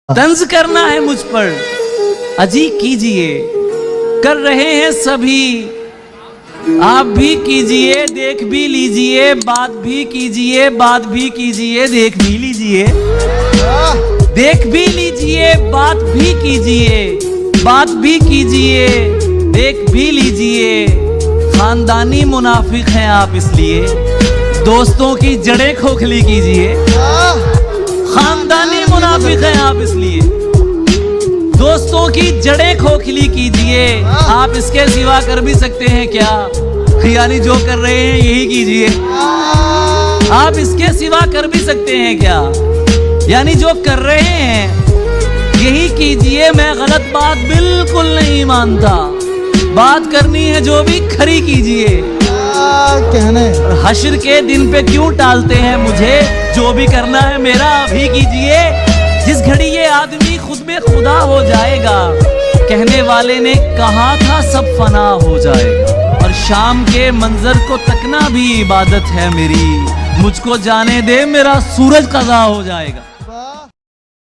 तंज करना है मुझ पर अजी कीजिए, कर रहे हैं सभी, आप भी कीजिए, देख भी लीजिए, बात भी कीजिए, बात भी कीजिए, देख भी लीजिए, देख भी लीजिए, बात भी कीजिए, बात भी कीजिए, देख भी लीजिए। खानदानी मुनाफिक हैं आप इसलिए दोस्तों की जड़ें खोखली कीजिए। खानदानी मुनाफिक हैं आप इसलिए दोस्तों की जड़ें खोखली कीजिए। आप इसके सिवा कर भी सकते हैं क्या? यानी जो कर रहे हैं यही कीजिए। आप इसके सिवा कर भी सकते हैं क्या? यानी जो कर रहे हैं यही कीजिए। मैं गलत बात बिल्कुल नहीं मानता, बात करनी है जो भी खरी कीजिए। कहने हश्र के दिन पे क्यों टालते हैं मुझे? जो भी करना है मेरा अभी कीजिए। जिस घड़ी ये आदमी खुद में खुदा हो जाएगा, कहने वाले ने कहा था सब फना हो जाएगा। और शाम के मंजर को तकना भी इबादत है मेरी, मुझको जाने दे मेरा सूरज कज़ा हो जाएगा।